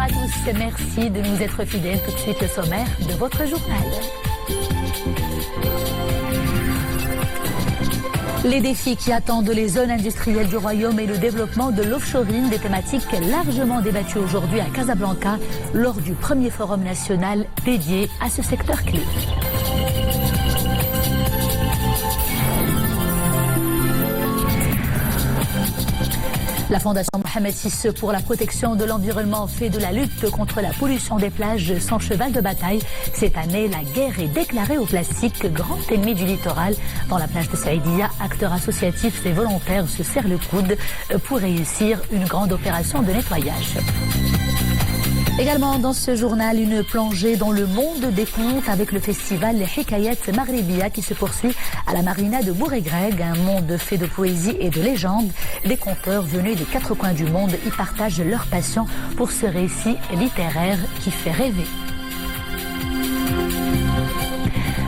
à tous, merci de nous être fidèles. Tout de suite le sommaire de votre journal. Les défis qui attendent les zones industrielles du Royaume et le développement de l'offshoring, des thématiques largement débattues aujourd'hui à Casablanca lors du premier forum national dédié à ce secteur clé. La Fondation Mohamed VI pour la protection de l'environnement fait de la lutte contre la pollution des plages son cheval de bataille. Cette année, la guerre est déclarée au plastique, grand ennemi du littoral. Dans la plage de Saïdia, acteurs associatifs et volontaires se serrent le coude pour réussir une grande opération de nettoyage. Également dans ce journal, une plongée dans le monde des contes avec le festival Hikayat Maghribia qui se poursuit à la marina de Bourg-et-Greg, un monde fait de poésie et de légendes. Des conteurs venus des quatre coins du monde y partagent leur passion pour ce récit littéraire qui fait rêver.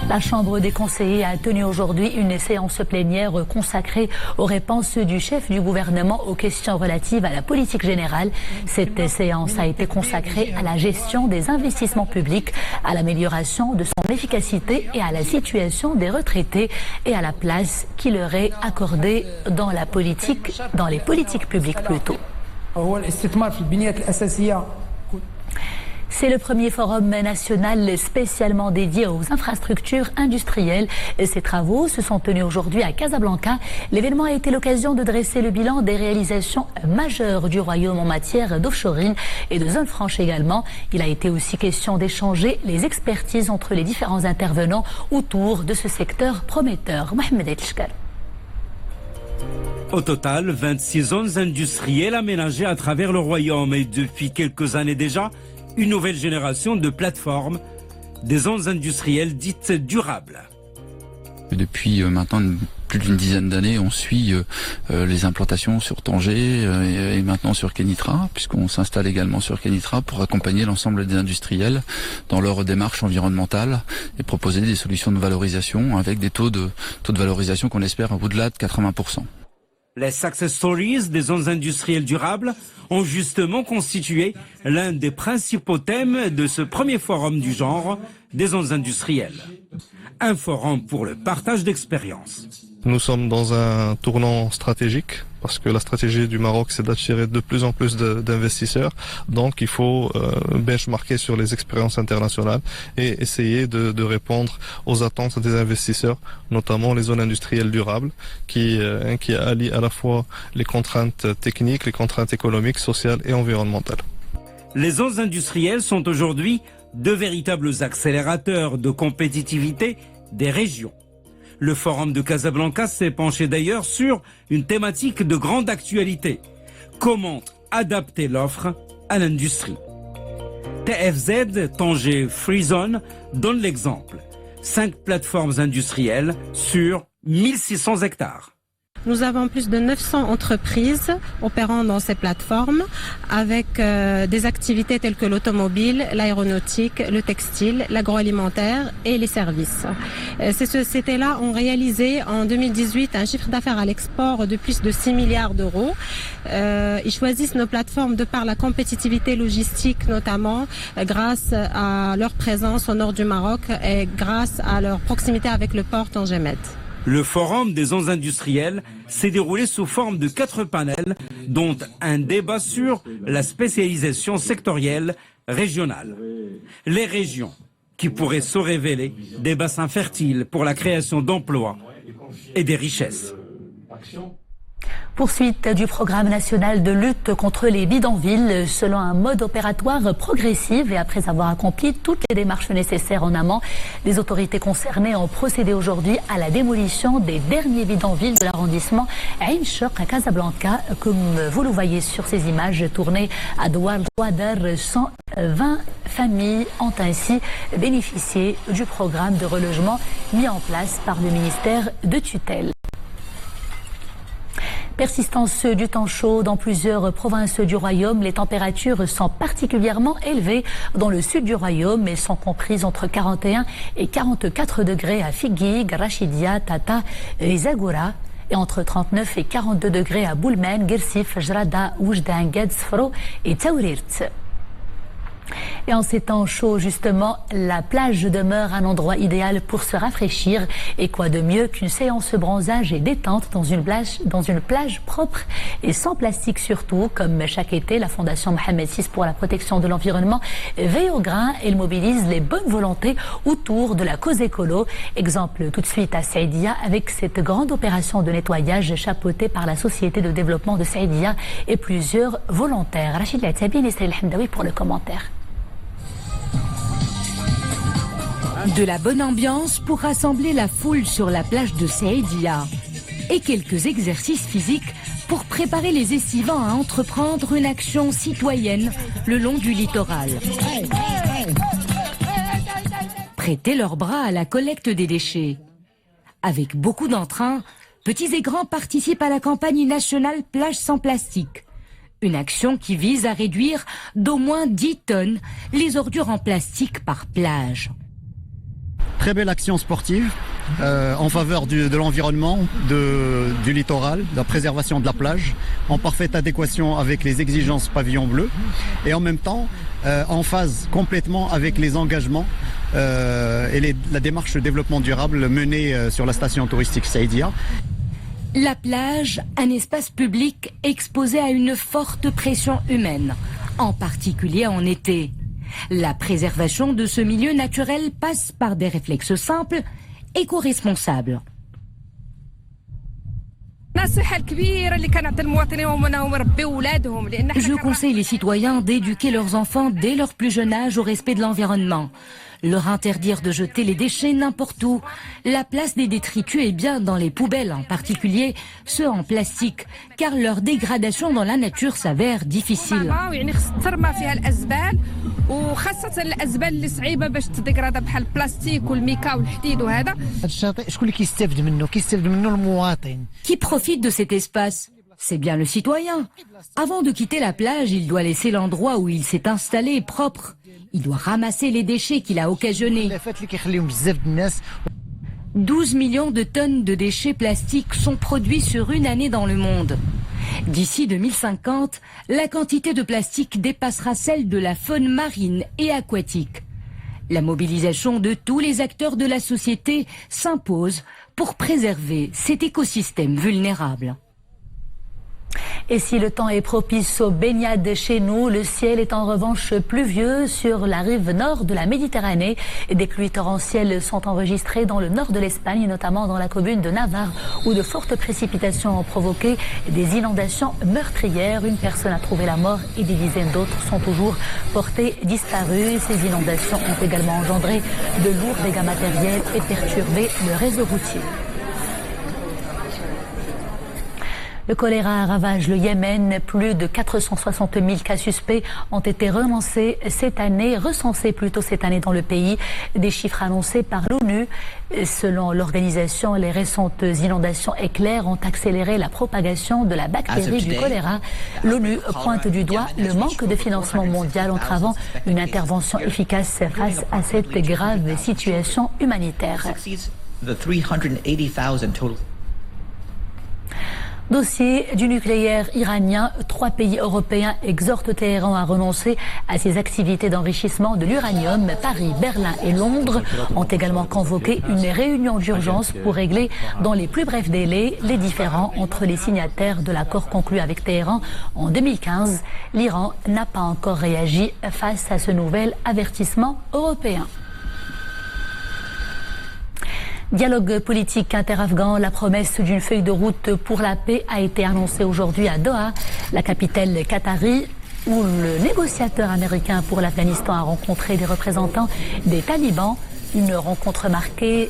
La Chambre des conseillers a tenu aujourd'hui une séance plénière consacrée aux réponses du chef du gouvernement aux questions relatives à la politique générale. Cette séance a été consacrée à la gestion des investissements publics, à l'amélioration de son efficacité et à la situation des retraités et à la place qui leur est accordée dans les politiques publiques plutôt. C'est le premier forum national spécialement dédié aux infrastructures industrielles. Ces travaux se sont tenus aujourd'hui à Casablanca. L'événement a été l'occasion de dresser le bilan des réalisations majeures du Royaume en matière d'offshoring et de zones franches également. Il a été aussi question d'échanger les expertises entre les différents intervenants autour de ce secteur prometteur. Mohamed El-Shkar. Au total, 26 zones industrielles aménagées à travers le Royaume et depuis quelques années déjà, une nouvelle génération de plateformes, des zones industrielles dites durables. Depuis maintenant plus d'une dizaine d'années, on suit les implantations sur Tanger et maintenant sur Kénitra, puisqu'on s'installe également sur Kénitra pour accompagner l'ensemble des industriels dans leur démarche environnementale et proposer des solutions de valorisation avec des taux de valorisation qu'on espère au-delà de 80%. Les success stories des zones industrielles durables ont justement constitué l'un des principaux thèmes de ce premier forum du genre des zones industrielles. Un forum pour le partage d'expériences. Nous sommes dans un tournant stratégique parce que la stratégie du Maroc, c'est d'attirer de plus en plus d'investisseurs. Donc, il faut benchmarker sur les expériences internationales et essayer de répondre aux attentes des investisseurs, notamment les zones industrielles durables, qui allient à la fois les contraintes techniques, les contraintes économiques, sociales et environnementales. Les zones industrielles sont aujourd'hui de véritables accélérateurs de compétitivité des régions. Le forum de Casablanca s'est penché d'ailleurs sur une thématique de grande actualité. Comment adapter l'offre à l'industrie? TFZ, Tanger Free Zone, donne l'exemple. 5 plateformes industrielles sur 1600 hectares. Nous avons plus de 900 entreprises opérant dans ces plateformes avec des activités telles que l'automobile, l'aéronautique, le textile, l'agroalimentaire et les services. Ces sociétés-là ont réalisé en 2018 un chiffre d'affaires à l'export de plus de 6 milliards d'euros. Ils choisissent nos plateformes de par la compétitivité logistique notamment grâce à leur présence au nord du Maroc et grâce à leur proximité avec le port Tanger-Med. Le forum des zones industrielles s'est déroulé sous forme de 4 panels, dont un débat sur la spécialisation sectorielle régionale. Les régions qui pourraient se révéler des bassins fertiles pour la création d'emplois et des richesses. Poursuite du programme national de lutte contre les bidonvilles selon un mode opératoire progressif et après avoir accompli toutes les démarches nécessaires en amont, les autorités concernées ont procédé aujourd'hui à la démolition des derniers bidonvilles de l'arrondissement Ain Chouk à Casablanca. Comme vous le voyez sur ces images tournées à Douar Douadar, 120 familles ont ainsi bénéficié du programme de relogement mis en place par le ministère de tutelle. Persistance du temps chaud dans plusieurs provinces du Royaume. Les températures sont particulièrement élevées dans le sud du Royaume et sont comprises entre 41 et 44 degrés à Figuig, Rachidia, Tata et Zagora. Et entre 39 et 42 degrés à Boulmen, Gersif, Jrada, Oujdan, Guedsfro et Taourirt. Et en ces temps chauds, justement, la plage demeure un endroit idéal pour se rafraîchir. Et quoi de mieux qu'une séance bronzage et détente dans une plage propre et sans plastique surtout. Comme chaque été, la Fondation Mohamed VI pour la protection de l'environnement veille au grain et mobilise les bonnes volontés autour de la cause écolo. Exemple tout de suite à Saïdia avec cette grande opération de nettoyage chapeautée par la Société de développement de Saïdia et plusieurs volontaires. Rachid Latabi et Cyril Hamdaoui pour le commentaire. De la bonne ambiance pour rassembler la foule sur la plage de Saïdia et quelques exercices physiques pour préparer les estivants à entreprendre une action citoyenne le long du littoral. Prêter leurs bras à la collecte des déchets. Avec beaucoup d'entrain, petits et grands participent à la campagne nationale Plage sans plastique. Une action qui vise à réduire d'au moins 10 tonnes les ordures en plastique par plage. Très belle action sportive en faveur de l'environnement, du littoral, de la préservation de la plage, en parfaite adéquation avec les exigences pavillon bleu et en même temps en phase complètement avec les engagements et la démarche de développement durable menée sur la station touristique Saïdia. La plage, un espace public exposé à une forte pression humaine, en particulier en été. La préservation de ce milieu naturel passe par des réflexes simples, éco-responsables. Je conseille les citoyens d'éduquer leurs enfants dès leur plus jeune âge au respect de l'environnement. Leur interdire de jeter les déchets n'importe où. La place des détritus est bien dans les poubelles, en particulier ceux en plastique, car leur dégradation dans la nature s'avère difficile. Qui profite de cet espace? C'est bien le citoyen. Avant de quitter la plage, il doit laisser l'endroit où il s'est installé propre. Il doit ramasser les déchets qu'il a occasionnés. 12 millions de tonnes de déchets plastiques sont produits sur une année dans le monde. D'ici 2050, la quantité de plastique dépassera celle de la faune marine et aquatique. La mobilisation de tous les acteurs de la société s'impose pour préserver cet écosystème vulnérable. Et si le temps est propice aux baignades chez nous, le ciel est en revanche pluvieux sur la rive nord de la Méditerranée. Des pluies torrentielles sont enregistrées dans le nord de l'Espagne, notamment dans la commune de Navarre, où de fortes précipitations ont provoqué des inondations meurtrières. Une personne a trouvé la mort et des dizaines d'autres sont toujours portées disparues. Ces inondations ont également engendré de lourds dégâts matériels et perturbé le réseau routier. Le choléra ravage le Yémen. Plus de 460 000 cas suspects ont été recensés cette année dans le pays. Des chiffres annoncés par l'ONU. Selon l'organisation, les récentes inondations éclairs ont accéléré la propagation de la bactérie du choléra. L'ONU pointe du doigt le manque de financement mondial entravant une intervention efficace face à cette grave situation humanitaire. Dossier du nucléaire iranien, 3 pays européens exhortent Téhéran à renoncer à ses activités d'enrichissement de l'uranium. Paris, Berlin et Londres ont également convoqué une réunion d'urgence pour régler dans les plus brefs délais les différends entre les signataires de l'accord conclu avec Téhéran en 2015. L'Iran n'a pas encore réagi face à ce nouvel avertissement européen. Dialogue politique interafghan, la promesse d'une feuille de route pour la paix a été annoncée aujourd'hui à Doha, la capitale qatari, où le négociateur américain pour l'Afghanistan a rencontré des représentants des talibans. Une rencontre marquée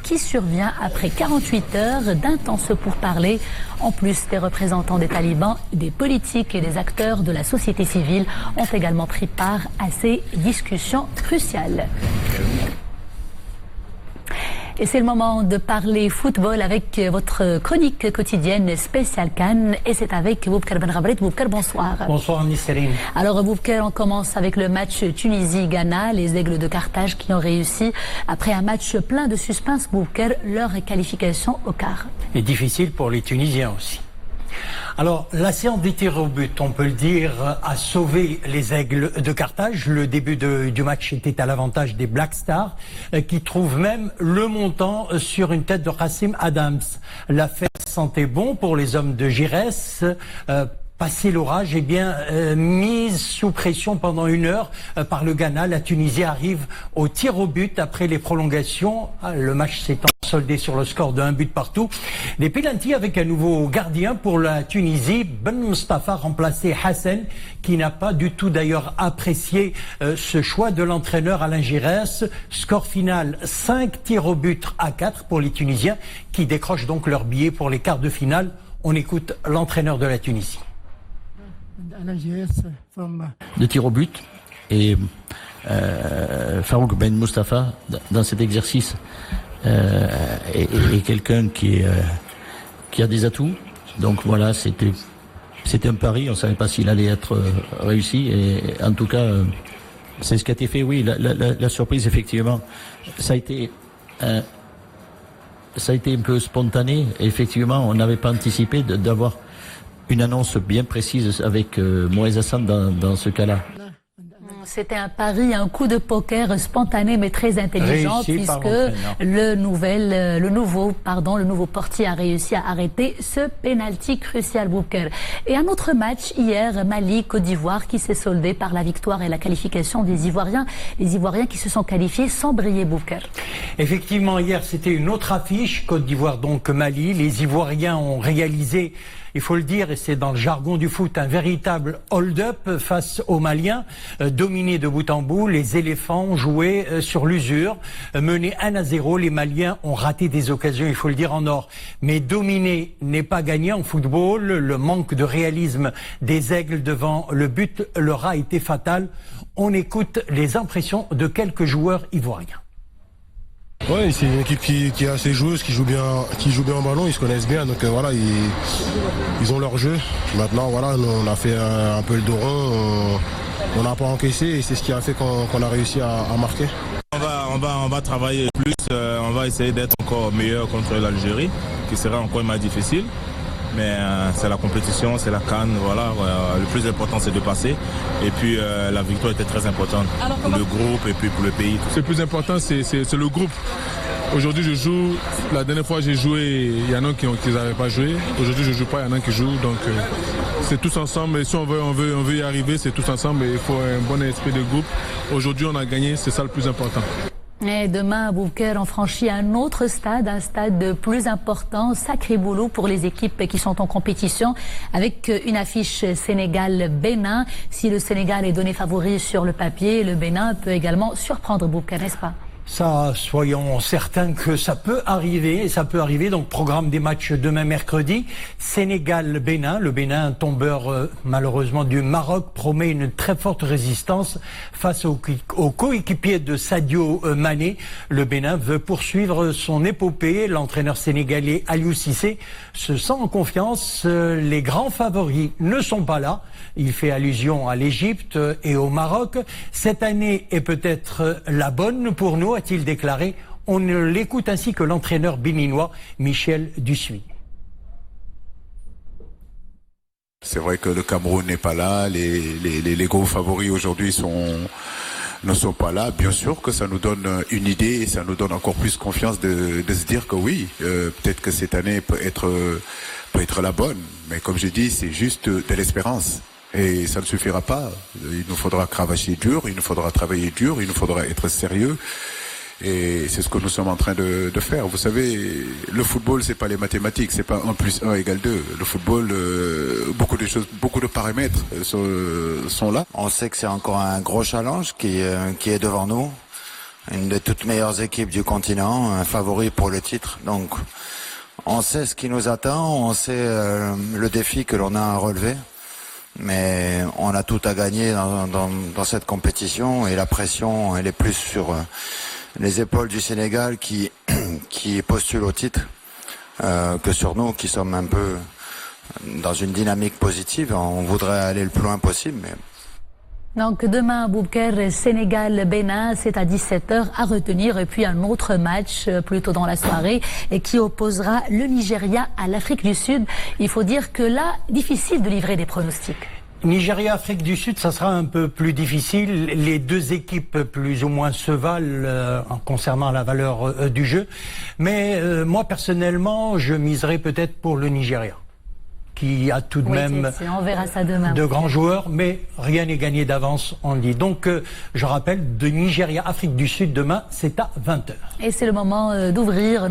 qui survient après 48 heures d'intenses pourparlers. En plus des représentants des talibans, des politiques et des acteurs de la société civile ont également pris part à ces discussions cruciales. Et c'est le moment de parler football avec votre chronique quotidienne spéciale Cannes. Et c'est avec Boubker Benrabrit. Boubker, bonsoir. Bonsoir Nisserine. Alors Boubker, on commence avec le match Tunisie-Ghana. Les Aigles de Carthage qui ont réussi, après un match plein de suspense, Boubker, leur qualification au quart. Et difficile pour les Tunisiens aussi. Alors, la séance des tirs au but, on peut le dire, a sauvé les Aigles de Carthage. Le début du match était à l'avantage des Black Stars, qui trouvent même le montant sur une tête de Kassim Adams. L'affaire sentait bon pour les hommes de Giresse. Passé l'orage, mise sous pression pendant 1 heure par le Ghana, la Tunisie arrive au tir au but après les prolongations. Le match s'étant soldé sur le score de 1 but partout. Des pénaltys avec un nouveau gardien pour la Tunisie. Ben Mustafa remplacé Hassan, qui n'a pas du tout d'ailleurs apprécié ce choix de l'entraîneur Alain Giresse. Score final 5 tirs au but à 4 pour les Tunisiens, qui décrochent donc leur billet pour les quarts de finale. On écoute l'entraîneur de la Tunisie. De tir au but et Farouk Ben Mustafa dans cet exercice est quelqu'un qui a des atouts. Donc voilà, c'était un pari, on ne savait pas s'il allait être réussi et en tout cas c'est ce qui a été fait. Oui, la surprise effectivement, ça a été un peu spontané. Effectivement, on n'avait pas anticipé d'avoir une annonce bien précise avec Moïse Hassan dans ce cas-là. C'était un pari, un coup de poker spontané mais très intelligent, puisque le nouveau portier a réussi à arrêter ce penalty crucial, Bouker. Et un autre match hier, Mali-Côte d'Ivoire, qui s'est soldé par la victoire et la qualification des Ivoiriens. Les Ivoiriens qui se sont qualifiés sans briller, Bouker. Effectivement, hier c'était une autre affiche, Côte d'Ivoire donc Mali. Les Ivoiriens ont réalisé, il faut le dire, et c'est dans le jargon du foot, un véritable hold-up face aux Maliens, dominés de bout en bout. Les éléphants ont joué sur l'usure, menés 1-0. Les Maliens ont raté des occasions, il faut le dire, en or. Mais dominer n'est pas gagné en football. Le manque de réalisme des Aigles devant le but leur a été fatal. On écoute les impressions de quelques joueurs ivoiriens. Ouais, c'est une équipe qui a ses joueuses, qui joue bien en ballon, ils se connaissent bien, donc voilà, ils ont leur jeu. Maintenant, voilà, nous, on a fait un peu le dos rond, on n'a pas encaissé et c'est ce qui a fait qu'on a réussi à marquer. On va travailler plus, on va essayer d'être encore meilleur contre l'Algérie, qui sera encore mal difficile. Mais c'est la compétition, c'est la CAN, voilà. Le plus important c'est de passer. Et puis la victoire était très importante pour le groupe et puis pour le pays. Le plus important c'est le groupe. Aujourd'hui je joue, la dernière fois j'ai joué, il y en a qui n'avaient pas joué. Aujourd'hui je joue pas, il y en a qui jouent. Donc c'est tous ensemble. Et si on veut y arriver, c'est tous ensemble. Et il faut un bon esprit de groupe. Aujourd'hui on a gagné, c'est ça le plus important. Et demain, à Bouker, on franchit un autre stade, un stade plus important, sacré boulot pour les équipes qui sont en compétition, avec une affiche Sénégal-Bénin. Si le Sénégal est donné favori sur le papier, le Bénin peut également surprendre Bouker, n'est-ce pas ? Ça, soyons certains que ça peut arriver, et ça peut arriver. Donc, programme des matchs demain mercredi. Sénégal-Bénin. Le Bénin, tombeur malheureusement du Maroc, promet une très forte résistance face au coéquipier de Sadio Mané. Le Bénin veut poursuivre son épopée. L'entraîneur sénégalais Aliou Cissé se sent en confiance. Les grands favoris ne sont pas là. Il fait allusion à l'Égypte et au Maroc. Cette année est peut-être la bonne pour nous, a-t-il déclaré. On l'écoute ainsi que l'entraîneur béninois Michel Dussuit. C'est vrai que le Cameroun n'est pas là, les gros favoris aujourd'hui ne sont pas là. Bien sûr que ça nous donne une idée et ça nous donne encore plus confiance de se dire que oui, peut-être que cette année peut être la bonne. Mais comme je dis, c'est juste de l'espérance. Et ça ne suffira pas. Il nous faudra cravacher dur, il nous faudra travailler dur, il nous faudra être sérieux. Et c'est ce que nous sommes en train de faire. Vous savez, le football, c'est pas les mathématiques, c'est pas 1 + 1 = 2. Le football, beaucoup de choses, beaucoup de paramètres sont là. On sait que c'est encore un gros challenge qui est devant nous. Une des toutes meilleures équipes du continent, un favori pour le titre. Donc, on sait ce qui nous attend, on sait le défi que l'on a à relever. Mais on a tout à gagner dans cette compétition et la pression, elle est plus sur les épaules du Sénégal qui postule au titre que sur nous qui sommes un peu dans une dynamique positive. On voudrait aller le plus loin possible, mais Donc demain, Boubacar, Sénégal-Bénin, c'est à 17h à retenir. Et puis un autre match plus tôt dans la soirée et qui opposera le Nigeria à l'Afrique du Sud. Il faut dire que là, difficile de livrer des pronostics. Nigeria, Afrique du Sud, ça sera un peu plus difficile. Les deux équipes plus ou moins se valent concernant la valeur du jeu. Mais moi, personnellement, je miserais peut-être pour le Nigeria, qui a tout de même on verra ça demain. De grands joueurs, mais rien n'est gagné d'avance, on dit. Donc, je rappelle, de Nigeria, Afrique du Sud, demain, c'est à 20h. Et c'est le moment d'ouvrir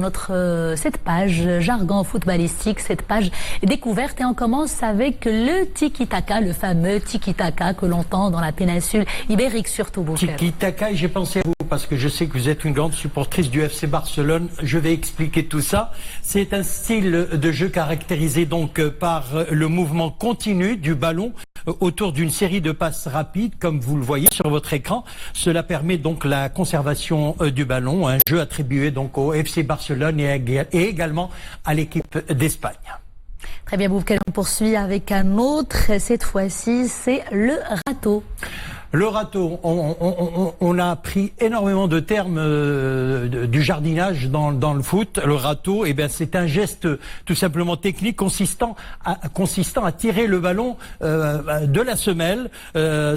cette page jargon footballistique, cette page découverte. Et on commence avec le tiki-taka, le fameux tiki-taka que l'on entend dans la péninsule ibérique, surtout. Tiki-taka, et j'ai pensé à vous, parce que je sais que vous êtes une grande supportrice du FC Barcelone. Je vais expliquer tout ça. C'est un style de jeu caractérisé donc par le mouvement continu du ballon autour d'une série de passes rapides, comme vous le voyez sur votre écran. Cela permet donc la conservation du ballon, un jeu attribué donc au FC Barcelone et également à l'équipe d'Espagne. Très bien, Boubacar, on poursuit avec un autre. Cette fois-ci, c'est le râteau. Le râteau, on a appris énormément de termes du jardinage dans le foot. Le râteau, eh bien, c'est un geste tout simplement technique consistant à tirer le ballon de la semelle,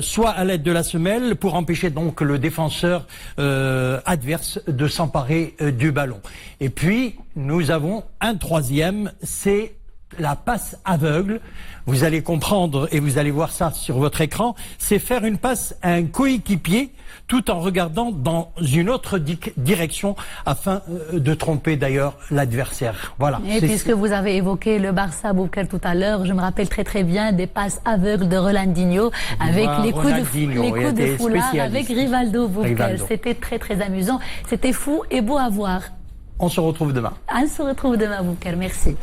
soit à l'aide de la semelle pour empêcher donc le défenseur adverse de s'emparer du ballon. Et puis, nous avons un troisième, c'est la passe aveugle. Vous allez comprendre et vous allez voir ça sur votre écran. C'est faire une passe à un coéquipier tout en regardant dans une autre direction afin de tromper d'ailleurs l'adversaire. Voilà. Et puisque vous avez évoqué le Barça, Boubacar, tout à l'heure, je me rappelle très très bien des passes aveugles de Rolandinho avec les coups de foulard avec Rivaldo, Boubacar. C'était très très amusant. C'était fou et beau à voir. On se retrouve demain. On se retrouve demain, Boubacar, merci.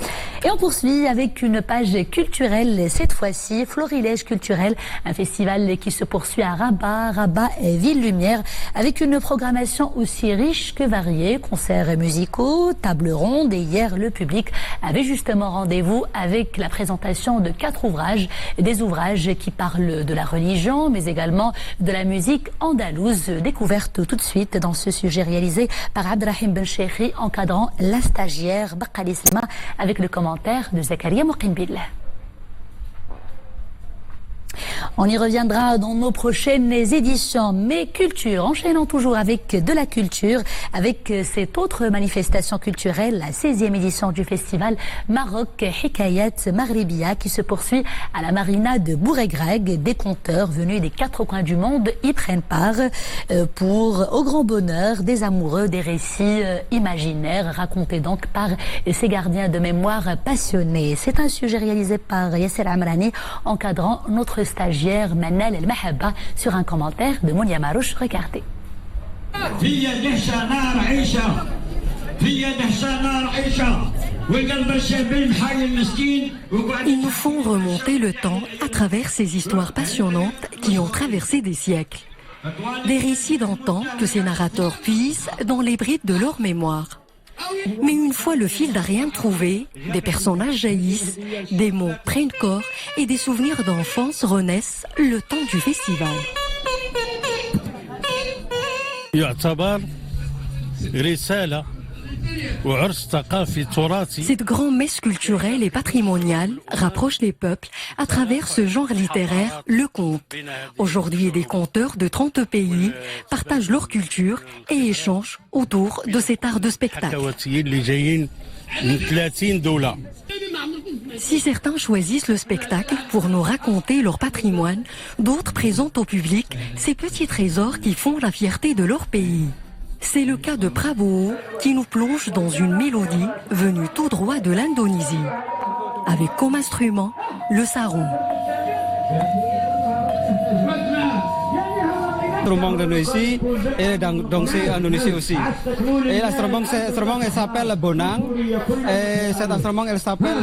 Et on poursuit avec une page culturelle, cette fois-ci, Florilège culturel, un festival qui se poursuit à Rabat. Rabat est ville lumière, avec une programmation aussi riche que variée, concerts musicaux, tables rondes, et hier, le public avait justement rendez-vous avec la présentation de 4 ouvrages, des ouvrages qui parlent de la religion, mais également de la musique andalouse, découverte tout de suite dans ce sujet réalisé par Abdrahim Bencheikhi, encadrant la stagiaire Bakali Slima avec le commentaire de Zakaria Mouqinbil. On y reviendra dans nos prochaines éditions. Mais culture, enchaînons toujours avec de la culture, avec cette autre manifestation culturelle, la 16e édition du festival Maroc Hikayat Maghribiya qui se poursuit à la marina de Bourg-et-Greg. Des conteurs venus des 4 coins du monde y prennent part pour, au grand bonheur des amoureux, des récits imaginaires racontés donc par ces gardiens de mémoire passionnés. C'est un sujet réalisé par Yasser Amrani, encadrant notre stagiaire Manal El Mahaba sur un commentaire de Mounia Marouche. Regardez. Ils nous font remonter le temps à travers ces histoires passionnantes qui ont traversé des siècles. Des récits d'antan que ces narrateurs puisent dans les bribes de leur mémoire. Mais une fois le fil d'Ariane trouvé, des personnages jaillissent, des mots prennent corps et des souvenirs d'enfance renaissent le temps du festival. Cette grand-messe culturelle et patrimoniale rapproche les peuples à travers ce genre littéraire, le conte. Aujourd'hui, des conteurs de 30 pays partagent leur culture et échangent autour de cet art de spectacle. Si certains choisissent le spectacle pour nous raconter leur patrimoine, d'autres présentent au public ces petits trésors qui font la fierté de leur pays. C'est le cas de Prabowo qui nous plonge dans une mélodie venue tout droit de l'Indonésie, avec comme instrument le sarong. Instrument d'Indonésie et danser Indonésie aussi. Et l'instrument s'appelle bonang et cet instrument s'appelle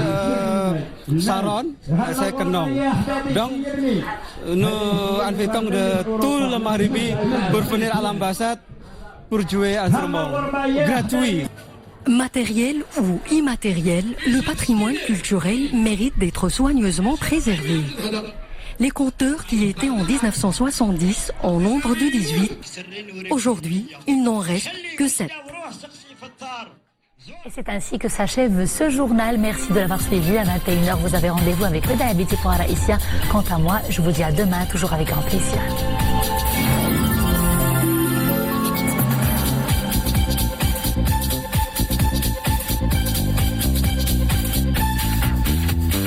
saron, c'est kenong. Donc nous invitons de tout le Maghribi pour venir à l'ambassade pour jouer instrument gratuit. Matériel ou immatériel, le patrimoine culturel mérite d'être soigneusement préservé. Les compteurs qui étaient en 1970 en nombre de 18, aujourd'hui, il n'en reste que 7. Et c'est ainsi que s'achève ce journal. Merci de l'avoir suivi. À 21h, vous avez rendez-vous avec Reda Abiti pour Araïsia. Quant à moi, je vous dis à demain, toujours avec grand plaisir.